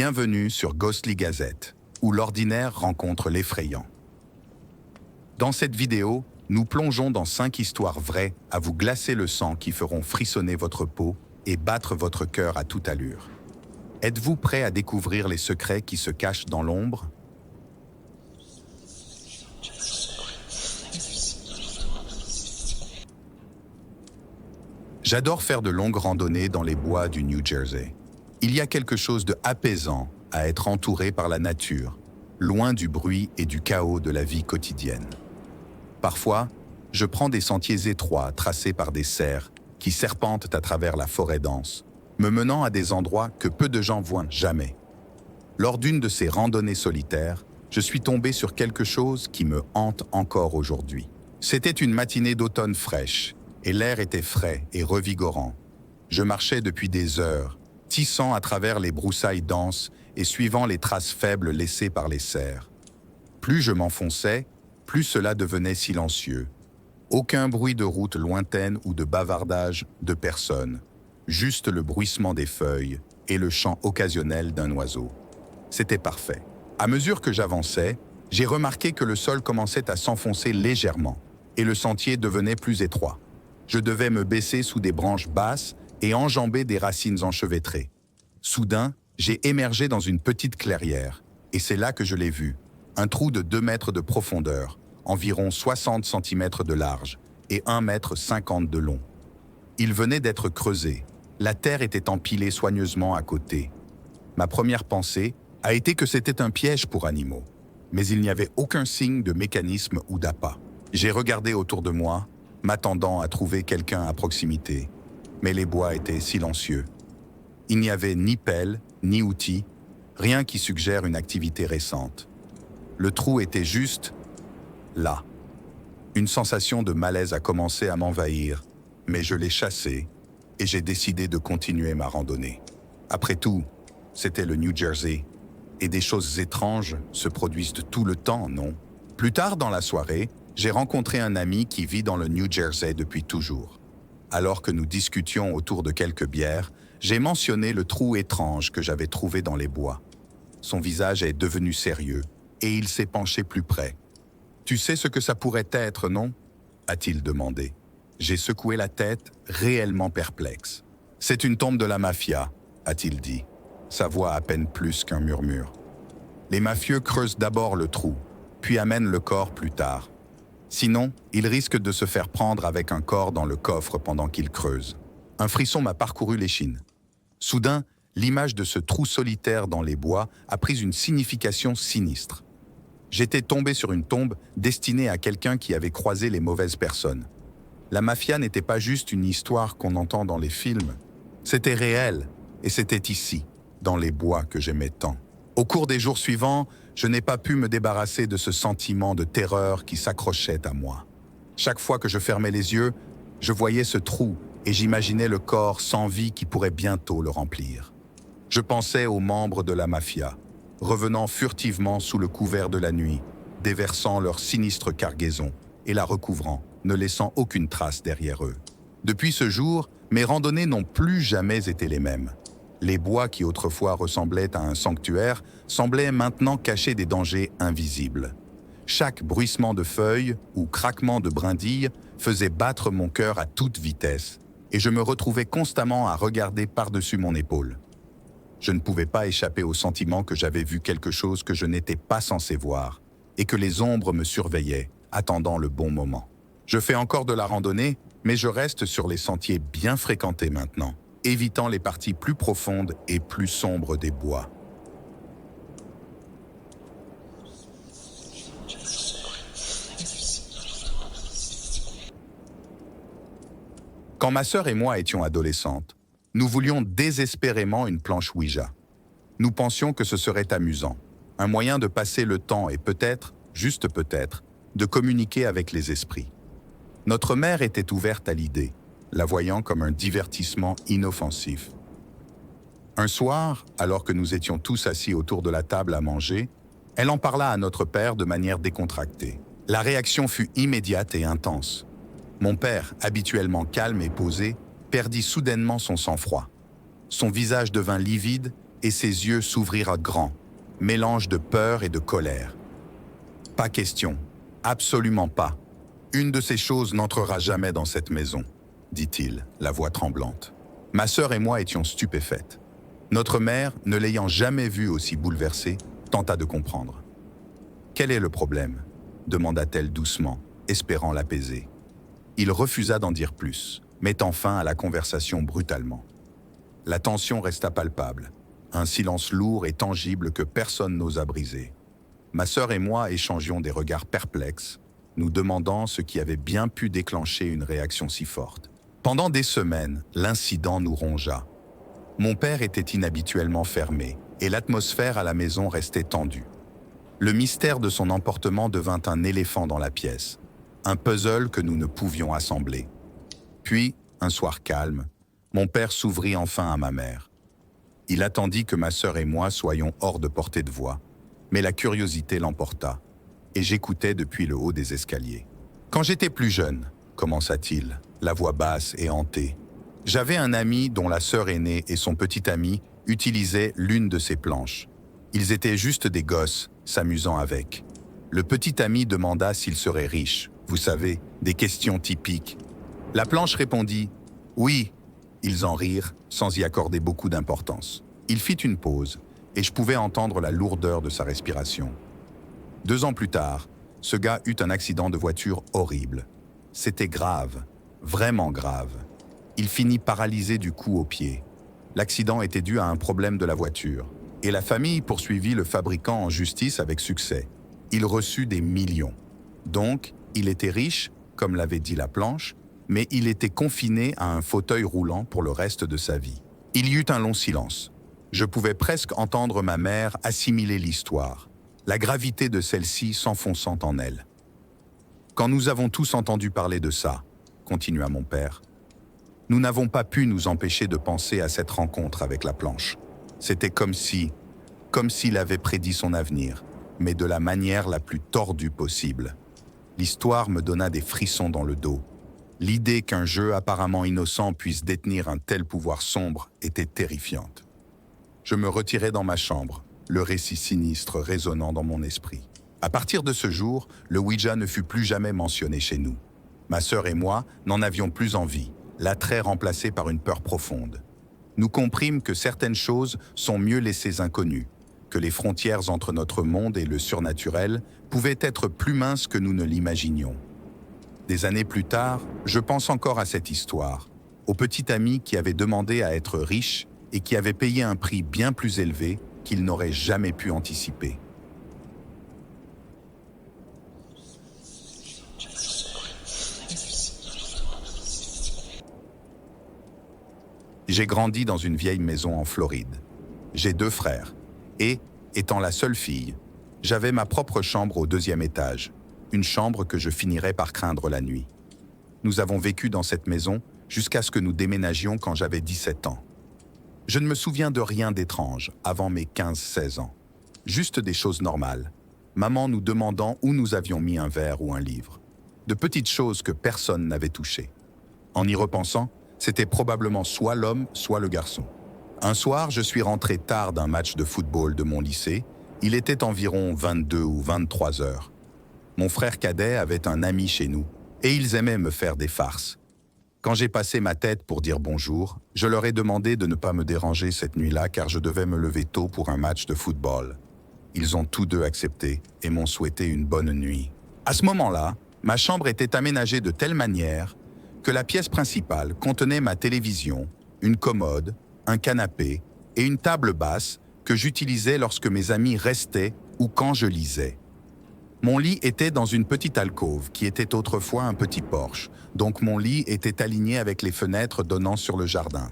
Bienvenue sur Ghostly Gazette, où l'ordinaire rencontre l'effrayant. Dans cette vidéo, nous plongeons dans 5 histoires vraies à vous glacer le sang qui feront frissonner votre peau et battre votre cœur à toute allure. Êtes-vous prêt à découvrir les secrets qui se cachent dans l'ombre? J'adore faire de longues randonnées dans les bois du New Jersey. Il y a quelque chose de apaisant à être entouré par la nature, loin du bruit et du chaos de la vie quotidienne. Parfois, je prends des sentiers étroits tracés par des cerfs qui serpentent à travers la forêt dense, me menant à des endroits que peu de gens voient jamais. Lors d'une de ces randonnées solitaires, je suis tombé sur quelque chose qui me hante encore aujourd'hui. C'était une matinée d'automne fraîche, et l'air était frais et revigorant. Je marchais depuis des heures, tissant à travers les broussailles denses et suivant les traces faibles laissées par les cerfs. Plus je m'enfonçais, plus cela devenait silencieux. Aucun bruit de route lointaine ou de bavardage de personnes, juste le bruissement des feuilles et le chant occasionnel d'un oiseau. C'était parfait. À mesure que j'avançais, j'ai remarqué que le sol commençait à s'enfoncer légèrement et le sentier devenait plus étroit. Je devais me baisser sous des branches basses et enjamber des racines enchevêtrées. Soudain, j'ai émergé dans une petite clairière, et c'est là que je l'ai vu, un trou de 2 mètres de profondeur, environ 60 cm de large et 1,50 m de long. Il venait d'être creusé, la terre était empilée soigneusement à côté. Ma première pensée a été que c'était un piège pour animaux, mais il n'y avait aucun signe de mécanisme ou d'appât. J'ai regardé autour de moi, m'attendant à trouver quelqu'un à proximité, mais les bois étaient silencieux. Il n'y avait ni pelle, ni outils, rien qui suggère une activité récente. Le trou était juste là. Une sensation de malaise a commencé à m'envahir, mais je l'ai chassé et j'ai décidé de continuer ma randonnée. Après tout, c'était le New Jersey, et des choses étranges se produisent tout le temps, non? Plus tard dans la soirée, j'ai rencontré un ami qui vit dans le New Jersey depuis toujours. Alors que nous discutions autour de quelques bières, j'ai mentionné le trou étrange que j'avais trouvé dans les bois. Son visage est devenu sérieux et il s'est penché plus près. « Tu sais ce que ça pourrait être, non ?» a-t-il demandé. J'ai secoué la tête, réellement perplexe. « C'est une tombe de la mafia », a-t-il dit, sa voix à peine plus qu'un murmure. Les mafieux creusent d'abord le trou, puis amènent le corps plus tard. Sinon, ils risquent de se faire prendre avec un corps dans le coffre pendant qu'ils creusent. Un frisson m'a parcouru l'échine. Soudain, l'image de ce trou solitaire dans les bois a pris une signification sinistre. J'étais tombé sur une tombe destinée à quelqu'un qui avait croisé les mauvaises personnes. La mafia n'était pas juste une histoire qu'on entend dans les films. C'était réel, et c'était ici, dans les bois, que j'aimais tant. Au cours des jours suivants, je n'ai pas pu me débarrasser de ce sentiment de terreur qui s'accrochait à moi. Chaque fois que je fermais les yeux, je voyais ce trou et j'imaginais le corps sans vie qui pourrait bientôt le remplir. Je pensais aux membres de la mafia, revenant furtivement sous le couvert de la nuit, déversant leur sinistre cargaison et la recouvrant, ne laissant aucune trace derrière eux. Depuis ce jour, mes randonnées n'ont plus jamais été les mêmes. Les bois qui autrefois ressemblaient à un sanctuaire semblaient maintenant cacher des dangers invisibles. Chaque bruissement de feuilles ou craquement de brindilles faisait battre mon cœur à toute vitesse, et je me retrouvais constamment à regarder par-dessus mon épaule. Je ne pouvais pas échapper au sentiment que j'avais vu quelque chose que je n'étais pas censé voir, et que les ombres me surveillaient, attendant le bon moment. Je fais encore de la randonnée, mais je reste sur les sentiers bien fréquentés maintenant, évitant les parties plus profondes et plus sombres des bois. Quand ma sœur et moi étions adolescentes, nous voulions désespérément une planche Ouija. Nous pensions que ce serait amusant, un moyen de passer le temps et peut-être, juste peut-être, de communiquer avec les esprits. Notre mère était ouverte à l'idée, la voyant comme un divertissement inoffensif. Un soir, alors que nous étions tous assis autour de la table à manger, elle en parla à notre père de manière décontractée. La réaction fut immédiate et intense. Mon père, habituellement calme et posé, perdit soudainement son sang-froid. Son visage devint livide et ses yeux s'ouvrirent grands, mélange de peur et de colère. « Pas question, absolument pas. Une de ces choses n'entrera jamais dans cette maison, dit-il, la voix tremblante. Ma sœur et moi étions stupéfaites. Notre mère, ne l'ayant jamais vue aussi bouleversée, tenta de comprendre. « Quel est le problème ?» demanda-t-elle doucement, espérant l'apaiser. Il refusa d'en dire plus, mettant fin à la conversation brutalement. La tension resta palpable, un silence lourd et tangible que personne n'osa briser. Ma sœur et moi échangions des regards perplexes, nous demandant ce qui avait bien pu déclencher une réaction si forte. Pendant des semaines, l'incident nous rongea. Mon père était inhabituellement fermé, et l'atmosphère à la maison restait tendue. Le mystère de son emportement devint un éléphant dans la pièce, un puzzle que nous ne pouvions assembler. Puis, un soir calme, mon père s'ouvrit enfin à ma mère. Il attendit que ma sœur et moi soyons hors de portée de voix, mais la curiosité l'emporta, et j'écoutais depuis le haut des escaliers. « Quand j'étais plus jeune, commença-t-il, la voix basse et hantée, j'avais un ami dont la sœur aînée et son petit ami utilisaient l'une de ces planches. Ils étaient juste des gosses, s'amusant avec. Le petit ami demanda s'il serait riche, vous savez, des questions typiques. La planche répondit « Oui ». Ils en rirent, sans y accorder beaucoup d'importance. Il fit une pause, et je pouvais entendre la lourdeur de sa respiration. 2 ans plus tard, ce gars eut un accident de voiture horrible. C'était grave, vraiment grave. Il finit paralysé du cou aux pieds. L'accident était dû à un problème de la voiture, et la famille poursuivit le fabricant en justice avec succès. Il reçut des millions. Donc, il était riche, comme l'avait dit la planche, mais il était confiné à un fauteuil roulant pour le reste de sa vie. Il y eut un long silence. Je pouvais presque entendre ma mère assimiler l'histoire, la gravité de celle-ci s'enfonçant en elle. Quand nous avons tous entendu parler de ça, continua mon père, nous n'avons pas pu nous empêcher de penser à cette rencontre avec la planche. C'était comme s'il avait prédit son avenir, mais de la manière la plus tordue possible. L'histoire me donna des frissons dans le dos. L'idée qu'un jeu apparemment innocent puisse détenir un tel pouvoir sombre était terrifiante. Je me retirai dans ma chambre, le récit sinistre résonnant dans mon esprit. À partir de ce jour, le Ouija ne fut plus jamais mentionné chez nous. Ma sœur et moi n'en avions plus envie, l'attrait remplacé par une peur profonde. Nous comprîmes que certaines choses sont mieux laissées inconnues, que les frontières entre notre monde et le surnaturel pouvaient être plus minces que nous ne l'imaginions. Des années plus tard, je pense encore à cette histoire, au petit ami qui avait demandé à être riche et qui avait payé un prix bien plus élevé qu'il n'aurait jamais pu anticiper. J'ai grandi dans une vieille maison en Floride. J'ai 2 frères et, étant la seule fille, j'avais ma propre chambre au 2e étage, une chambre que je finirais par craindre la nuit. Nous avons vécu dans cette maison jusqu'à ce que nous déménagions quand j'avais 17 ans. Je ne me souviens de rien d'étrange avant mes 15-16 ans. Juste des choses normales. Maman nous demandant où nous avions mis un verre ou un livre. De petites choses que personne n'avait touchées. En y repensant, c'était probablement soit l'homme, soit le garçon. Un soir, je suis rentré tard d'un match de football de mon lycée. Il était environ 22 ou 23 heures. Mon frère cadet avait un ami chez nous, et ils aimaient me faire des farces. Quand j'ai passé ma tête pour dire bonjour, je leur ai demandé de ne pas me déranger cette nuit-là car je devais me lever tôt pour un match de football. Ils ont tous 2 accepté et m'ont souhaité une bonne nuit. À ce moment-là, ma chambre était aménagée de telle manière que la pièce principale contenait ma télévision, une commode, un canapé et une table basse que j'utilisais lorsque mes amis restaient ou quand je lisais. Mon lit était dans une petite alcôve qui était autrefois un petit porche, donc mon lit était aligné avec les fenêtres donnant sur le jardin.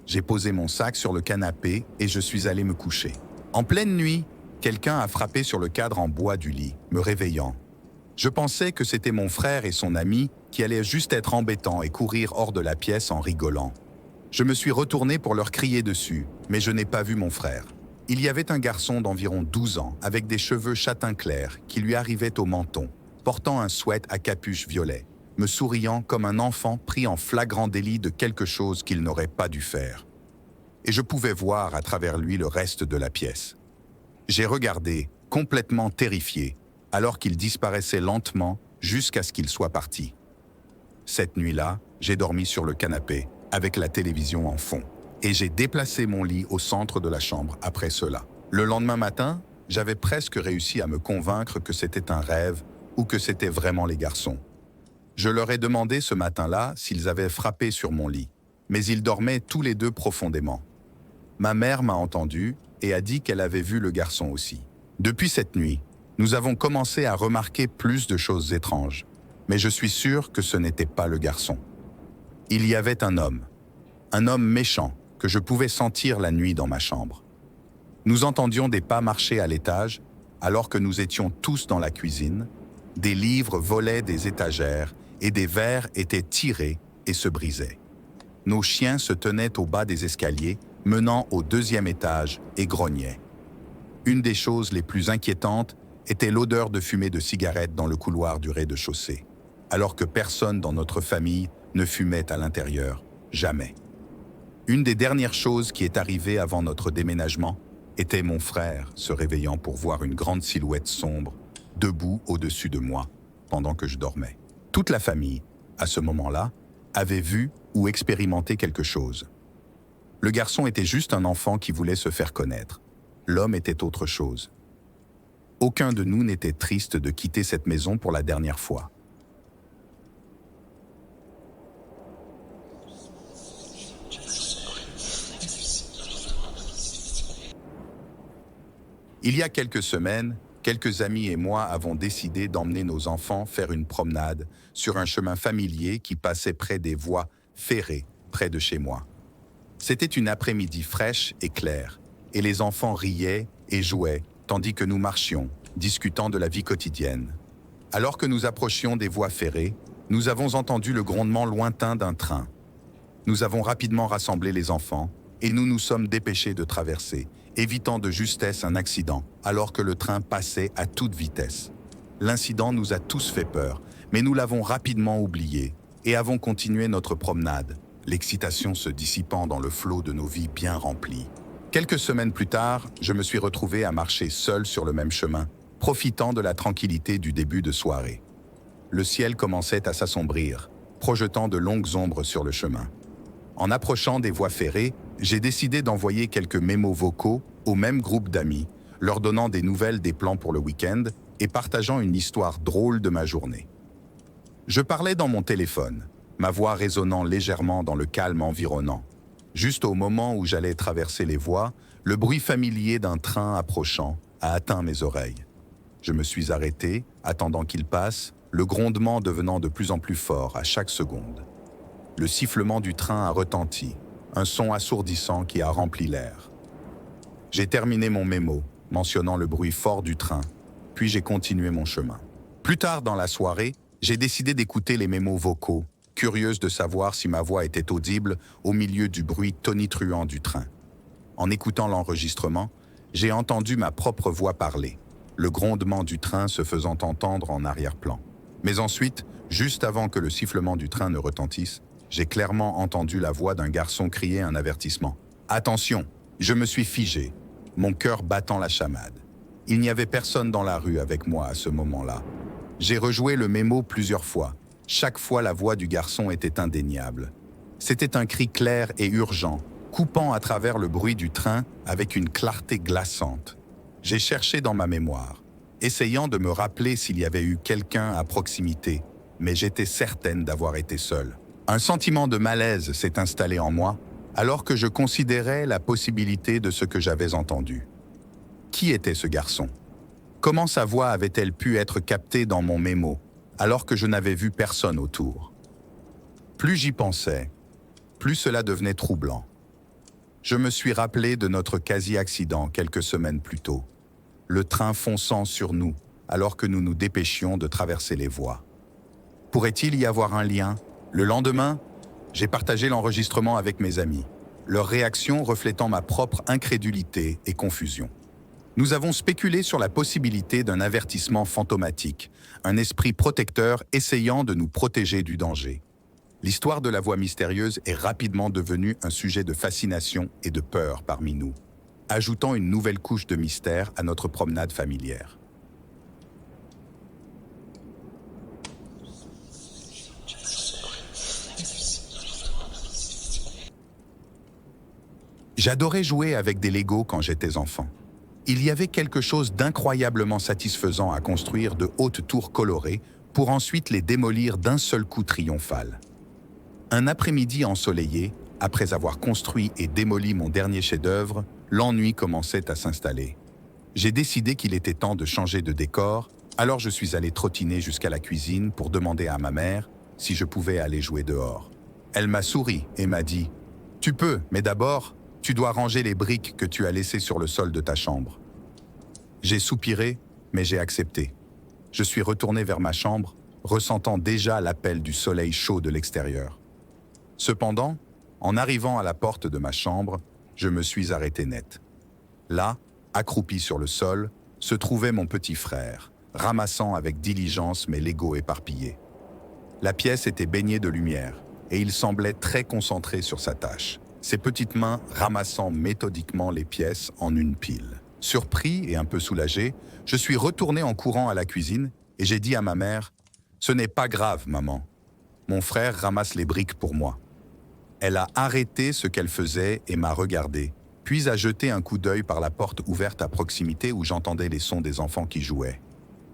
J'ai posé mon sac sur le canapé et je suis allé me coucher. En pleine nuit, quelqu'un a frappé sur le cadre en bois du lit, me réveillant. Je pensais que c'était mon frère et son ami qui allaient juste être embêtants et courir hors de la pièce en rigolant. Je me suis retourné pour leur crier dessus, mais je n'ai pas vu mon frère. Il y avait un garçon d'environ 12 ans, avec des cheveux châtain clair, qui lui arrivaient au menton, portant un sweat à capuche violet, me souriant comme un enfant pris en flagrant délit de quelque chose qu'il n'aurait pas dû faire. et je pouvais voir à travers lui le reste de la pièce. J'ai regardé, complètement terrifié, alors qu'il disparaissait lentement jusqu'à ce qu'il soit parti. Cette nuit-là, j'ai dormi sur le canapé, avec la télévision en fond, et j'ai déplacé mon lit au centre de la chambre après cela. Le lendemain matin, j'avais presque réussi à me convaincre que c'était un rêve ou que c'était vraiment les garçons. Je leur ai demandé ce matin-là s'ils avaient frappé sur mon lit, mais ils dormaient tous les deux profondément. Ma mère m'a entendu et a dit qu'elle avait vu le garçon aussi. Depuis cette nuit, nous avons commencé à remarquer plus de choses étranges, mais je suis sûr que ce n'était pas le garçon. Il y avait un homme méchant que je pouvais sentir la nuit dans ma chambre. Nous entendions des pas marcher à l'étage alors que nous étions tous dans la cuisine, des livres volaient des étagères et des verres étaient tirés et se brisaient. Nos chiens se tenaient au bas des escaliers menant au deuxième étage et grognaient. Une des choses les plus inquiétantes était l'odeur de fumée de cigarette dans le couloir du rez-de-chaussée, alors que personne dans notre famille ne fumait à l'intérieur, jamais. Une des dernières choses qui est arrivée avant notre déménagement était mon frère se réveillant pour voir une grande silhouette sombre debout au-dessus de moi pendant que je dormais. Toute la famille, à ce moment-là, avait vu ou expérimenté quelque chose. Le garçon était juste un enfant qui voulait se faire connaître. L'homme était autre chose. Aucun de nous n'était triste de quitter cette maison pour la dernière fois. Il y a quelques semaines, quelques amis et moi avons décidé d'emmener nos enfants faire une promenade sur un chemin familier qui passait près des voies ferrées près de chez moi. C'était une après-midi fraîche et claire, et les enfants riaient et jouaient tandis que nous marchions, discutant de la vie quotidienne. Alors que nous approchions des voies ferrées, nous avons entendu le grondement lointain d'un train. Nous avons rapidement rassemblé les enfants et nous nous sommes dépêchés de traverser, évitant de justesse un accident alors que le train passait à toute vitesse. L'incident nous a tous fait peur, mais nous l'avons rapidement oublié et avons continué notre promenade, l'excitation se dissipant dans le flot de nos vies bien remplies. Quelques semaines plus tard, je me suis retrouvé à marcher seul sur le même chemin, profitant de la tranquillité du début de soirée. Le ciel commençait à s'assombrir, projetant de longues ombres sur le chemin. En approchant des voies ferrées, j'ai décidé d'envoyer quelques mémos vocaux au même groupe d'amis, leur donnant des nouvelles des plans pour le week-end et partageant une histoire drôle de ma journée. Je parlais dans mon téléphone, ma voix résonnant légèrement dans le calme environnant. Juste au moment où j'allais traverser les voies, le bruit familier d'un train approchant a atteint mes oreilles. Je me suis arrêté, attendant qu'il passe, le grondement devenant de plus en plus fort à chaque seconde. Le sifflement du train a retenti, un son assourdissant qui a rempli l'air. J'ai terminé mon mémo, mentionnant le bruit fort du train, puis j'ai continué mon chemin. Plus tard dans la soirée, j'ai décidé d'écouter les mémos vocaux, curieuse de savoir si ma voix était audible au milieu du bruit tonitruant du train. En écoutant l'enregistrement, j'ai entendu ma propre voix parler, le grondement du train se faisant entendre en arrière-plan. Mais ensuite, juste avant que le sifflement du train ne retentisse, j'ai clairement entendu la voix d'un garçon crier un avertissement. « Attention !» Je me suis figé, mon cœur battant la chamade. Il n'y avait personne dans la rue avec moi à ce moment-là. J'ai rejoué le mémo plusieurs fois. Chaque fois, la voix du garçon était indéniable. C'était un cri clair et urgent, coupant à travers le bruit du train avec une clarté glaçante. J'ai cherché dans ma mémoire, essayant de me rappeler s'il y avait eu quelqu'un à proximité, mais j'étais certaine d'avoir été seule. Un sentiment de malaise s'est installé en moi, alors que je considérais la possibilité de ce que j'avais entendu. Qui était ce garçon? Comment sa voix avait-elle pu être captée dans mon mémo, alors que je n'avais vu personne autour? Plus j'y pensais, plus cela devenait troublant. Je me suis rappelé de notre quasi-accident quelques semaines plus tôt, le train fonçant sur nous alors que nous nous dépêchions de traverser les voies. Pourrait-il y avoir un lien? Le lendemain, j'ai partagé l'enregistrement avec mes amis, leur réaction reflétant ma propre incrédulité et confusion. Nous avons spéculé sur la possibilité d'un avertissement fantomatique, un esprit protecteur essayant de nous protéger du danger. L'histoire de la voix mystérieuse est rapidement devenue un sujet de fascination et de peur parmi nous, ajoutant une nouvelle couche de mystère à notre promenade familière. J'adorais jouer avec des Legos quand j'étais enfant. Il y avait quelque chose d'incroyablement satisfaisant à construire de hautes tours colorées pour ensuite les démolir d'un seul coup triomphal. Un après-midi ensoleillé, après avoir construit et démoli mon dernier chef-d'œuvre, l'ennui commençait à s'installer. J'ai décidé qu'il était temps de changer de décor, alors je suis allé trottiner jusqu'à la cuisine pour demander à ma mère si je pouvais aller jouer dehors. Elle m'a souri et m'a dit « Tu peux, mais d'abord, tu dois ranger les briques que tu as laissées sur le sol de ta chambre. » J'ai soupiré, mais j'ai accepté. Je suis retourné vers ma chambre, ressentant déjà l'appel du soleil chaud de l'extérieur. Cependant, en arrivant à la porte de ma chambre, je me suis arrêté net. Là, accroupi sur le sol, se trouvait mon petit frère, ramassant avec diligence mes Legos éparpillés. La pièce était baignée de lumière, et il semblait très concentré sur sa tâche, ses petites mains ramassant méthodiquement les pièces en une pile. Surpris et un peu soulagé, je suis retourné en courant à la cuisine et j'ai dit à ma mère « Ce n'est pas grave, maman. Mon frère ramasse les briques pour moi. » Elle a arrêté ce qu'elle faisait et m'a regardé, puis a jeté un coup d'œil par la porte ouverte à proximité où j'entendais les sons des enfants qui jouaient.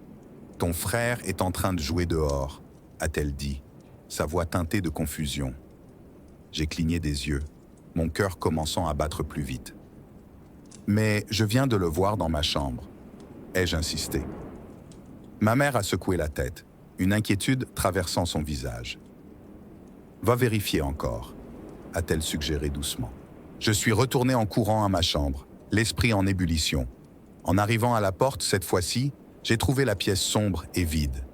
« Ton frère est en train de jouer dehors, » a-t-elle dit, sa voix teintée de confusion. J'ai cligné des yeux, mon cœur commençant à battre plus vite. « Mais je viens de le voir dans ma chambre, » ai-je insisté. Ma mère a secoué la tête, une inquiétude traversant son visage. « Va vérifier encore, » a-t-elle suggéré doucement. Je suis retourné en courant à ma chambre, l'esprit en ébullition. En arrivant à la porte cette fois-ci, j'ai trouvé la pièce sombre et vide.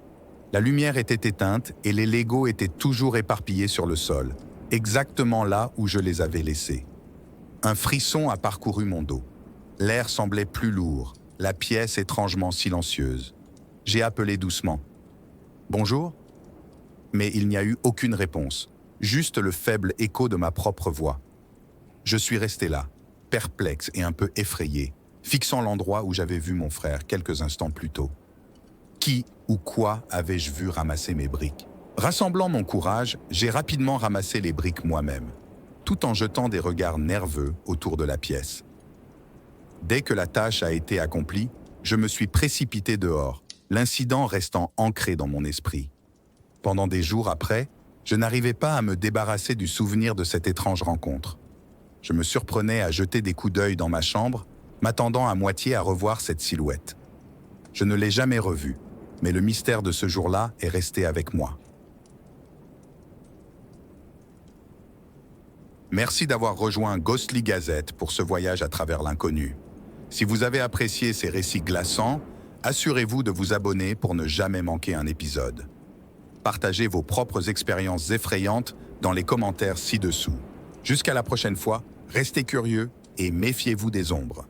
La lumière était éteinte et les Legos étaient toujours éparpillés sur le sol, exactement là où je les avais laissés. Un frisson a parcouru mon dos. L'air semblait plus lourd, la pièce étrangement silencieuse. J'ai appelé doucement. « Bonjour ?» Mais il n'y a eu aucune réponse, juste le faible écho de ma propre voix. Je suis resté là, perplexe et un peu effrayé, fixant l'endroit où j'avais vu mon frère quelques instants plus tôt. Qui ou quoi avais-je vu ramasser mes briques? Rassemblant mon courage, j'ai rapidement ramassé les briques moi-même, tout en jetant des regards nerveux autour de la pièce. Dès que la tâche a été accomplie, je me suis précipité dehors, l'incident restant ancré dans mon esprit. Pendant des jours après, je n'arrivais pas à me débarrasser du souvenir de cette étrange rencontre. Je me surprenais à jeter des coups d'œil dans ma chambre, m'attendant à moitié à revoir cette silhouette. Je ne l'ai jamais revue, mais le mystère de ce jour-là est resté avec moi. Merci d'avoir rejoint Ghostly Gazette pour ce voyage à travers l'inconnu. Si vous avez apprécié ces récits glaçants, assurez-vous de vous abonner pour ne jamais manquer un épisode. Partagez vos propres expériences effrayantes dans les commentaires ci-dessous. Jusqu'à la prochaine fois, restez curieux et méfiez-vous des ombres.